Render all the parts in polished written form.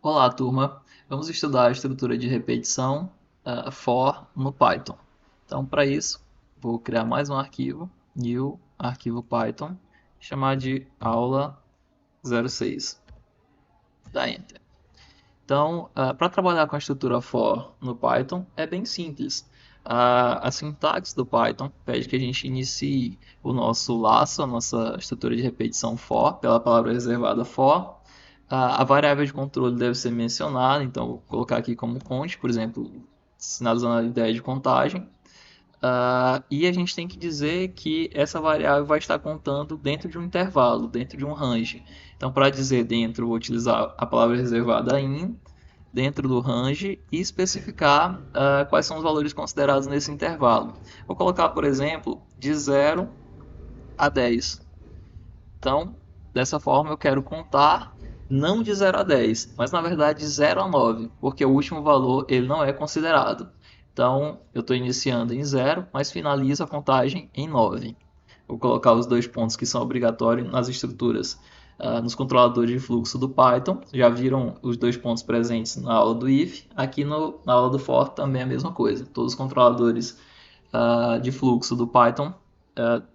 Olá, turma. Vamos estudar a estrutura de repetição for no Python. Então, para isso, vou criar mais um arquivo, new arquivo Python, chamar de aula 06. Dá Enter. Então, para trabalhar com a estrutura for no Python, é bem simples. A sintaxe do Python pede que a gente inicie o nosso laço, a nossa estrutura de repetição for, pela palavra reservada for. A variável de controle deve ser mencionada, então vou colocar aqui como conte, por exemplo, sinalizando a ideia de contagem. E a gente tem que dizer que essa variável vai estar contando dentro de um intervalo, dentro de um range. Então, para dizer dentro, eu vou utilizar a palavra reservada in, dentro do range, e especificar quais são os valores considerados nesse intervalo. Vou colocar, por exemplo, de 0 a 10. Então, dessa forma, eu quero contar não de 0 a 10, mas na verdade de 0 a 9, porque o último valor ele não é considerado. Então, eu estou iniciando em 0, mas finalizo a contagem em 9. Vou colocar os dois pontos que são obrigatórios nas estruturas, nos controladores de fluxo do Python. Já viram os dois pontos presentes na aula do if. Aqui na aula do for também é a mesma coisa. Todos os controladores de fluxo do Python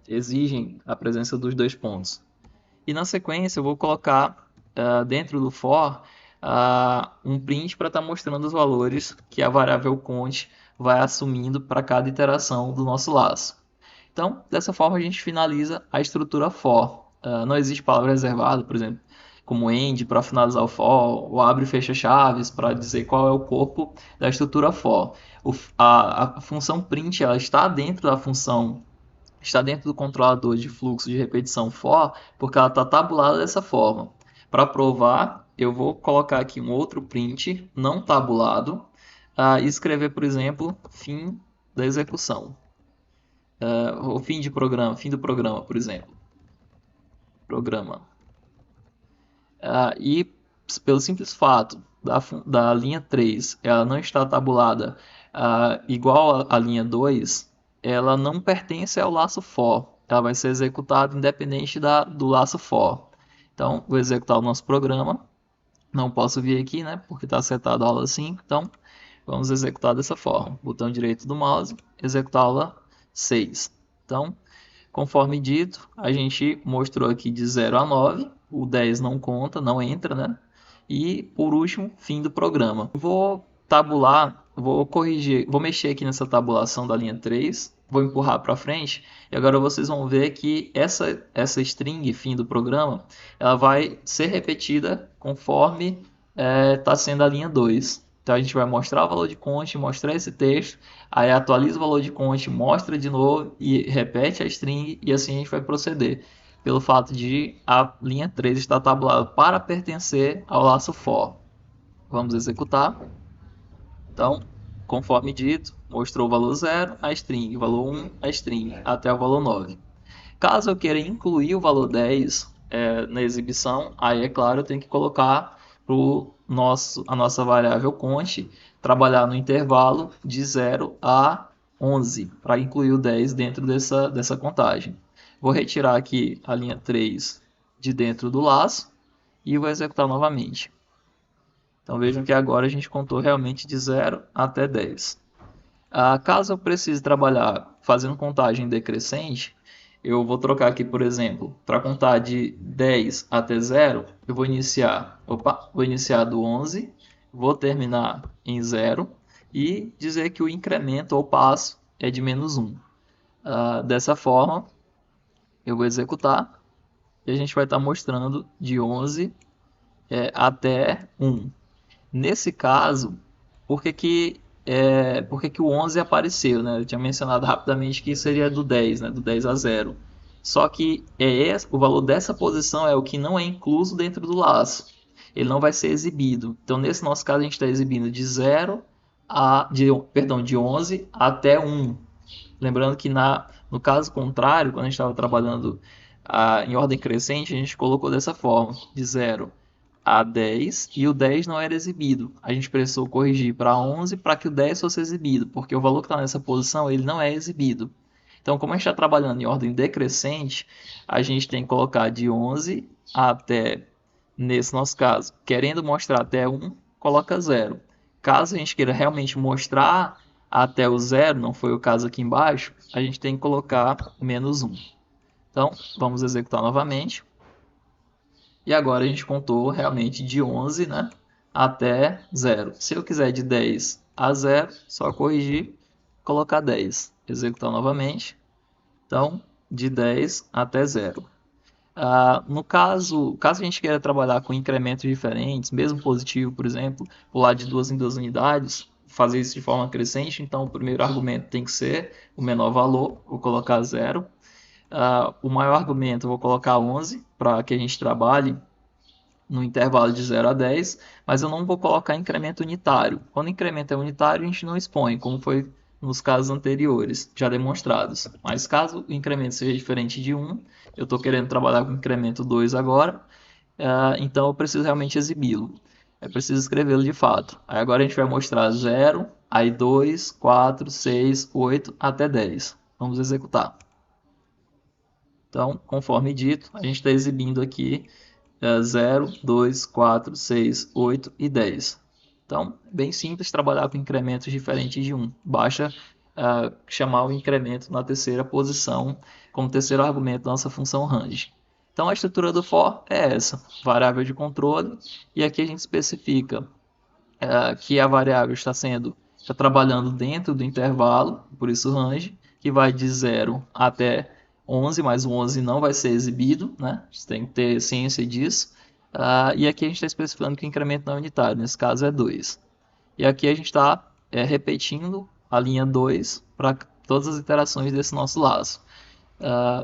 exigem a presença dos dois pontos. E na sequência eu vou colocar dentro do for um print para estar mostrando os valores que a variável count vai assumindo para cada iteração do nosso laço. Então, dessa forma a gente finaliza a estrutura for. Não existe palavra reservada, por exemplo, como end para finalizar o for, ou abre e fecha chaves para dizer qual é o corpo da estrutura for. A função print ela está dentro do controlador de fluxo de repetição for, porque ela está tabulada dessa forma. Para provar, eu vou colocar aqui um outro print não tabulado e escrever, por exemplo, fim da execução. O fim do programa, por exemplo. Programa. E pelo simples fato da linha 3 ela não está tabulada igual à linha 2, ela não pertence ao laço for. Ela vai ser executada independente do laço for. Então, vou executar o nosso programa. Não posso vir aqui, né? Porque está setado a aula 5. Então, vamos executar dessa forma. Botão direito do mouse, executar a aula 6. Então, conforme dito, a gente mostrou aqui de 0 a 9, o 10 não conta, não entra, né? E por último, fim do programa. Vou tabular, vou corrigir, vou mexer aqui nessa tabulação da linha 3, vou empurrar para frente, e agora vocês vão ver que essa string, fim do programa, ela vai ser repetida conforme está sendo a linha 2. Então a gente vai mostrar o valor de conte, mostrar esse texto, aí atualiza o valor de conte, mostra de novo e repete a string, e assim a gente vai proceder. Pelo fato de a linha 3 estar tabulada para pertencer ao laço for. Vamos executar. Então, conforme dito, mostrou o valor 0, a string, valor 1, a string, até o valor 9. Caso eu queira incluir o valor 10 na exibição, aí é claro, eu tenho que colocar a nossa variável conte trabalhar no intervalo de 0 a 11, para incluir o 10 dentro dessa contagem. Vou retirar aqui a linha 3 de dentro do laço e vou executar novamente. Então vejam que agora a gente contou realmente de 0 até 10. Caso eu precise trabalhar fazendo contagem decrescente, eu vou trocar aqui, por exemplo, para contar de 10 até 0, eu vou iniciar do 11, vou terminar em 0 e dizer que o incremento ou passo é de menos 1. Dessa forma, eu vou executar e a gente vai estar mostrando de 11 até 1. Nesse caso, por que que o 11 apareceu, né? Eu tinha mencionado rapidamente que seria do 10, né? Do 10 a 0. Só que o valor dessa posição é o que não é incluso dentro do laço. Ele não vai ser exibido. Então, nesse nosso caso, a gente está exibindo de 0 de 11 até 1. Lembrando que no caso contrário, quando a gente estava trabalhando em ordem crescente, a gente colocou dessa forma, de 0 a 10, e o 10 não era exibido. A gente precisou corrigir para 11 para que o 10 fosse exibido, porque o valor que está nessa posição ele não é exibido. Então, como a gente está trabalhando em ordem decrescente, a gente tem que colocar de 11 até nesse nosso caso. Querendo mostrar até 1, coloca 0. Caso a gente queira realmente mostrar até o 0, não foi o caso aqui embaixo, a gente tem que colocar menos 1. Então, vamos executar novamente. E agora a gente contou realmente de 11, né, até 0. Se eu quiser de 10 a 0, só corrigir, colocar 10. Executar novamente. Então, de 10 até 0. No caso a gente queira trabalhar com incrementos diferentes, mesmo positivo, por exemplo, pular de 2 em 2 unidades, fazer isso de forma crescente, então o primeiro argumento tem que ser o menor valor, vou colocar 0. O maior argumento eu vou colocar 11, para que a gente trabalhe no intervalo de 0 a 10, mas eu não vou colocar incremento unitário. Quando o incremento é unitário, a gente não expõe, como foi nos casos anteriores, já demonstrados. Mas caso o incremento seja diferente de 1, eu estou querendo trabalhar com incremento 2 agora, então eu preciso realmente exibi-lo. É preciso escrevê-lo de fato. Aí agora a gente vai mostrar 0, aí 2, 4, 6, 8, até 10. Vamos executar. Então, conforme dito, a gente está exibindo aqui 0, 2, 4, 6, 8 e 10. Então, bem simples trabalhar com incrementos diferentes de 1. Basta chamar o incremento na terceira posição como terceiro argumento da nossa função range. Então, a estrutura do for é essa, variável de controle, e aqui a gente especifica que a variável está trabalhando dentro do intervalo, por isso range, que vai de 0 até 11, mas o 11 não vai ser exibido, né? Você tem que ter ciência disso. E aqui a gente está especificando que o incremento não é unitário, nesse caso é 2. E aqui a gente está repetindo a linha 2 para todas as iterações desse nosso laço.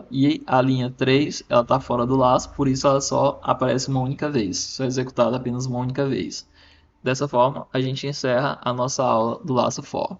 E a linha 3 ela está fora do laço, por isso ela só aparece uma única vez, só é executada apenas uma única vez. Dessa forma, a gente encerra a nossa aula do laço for.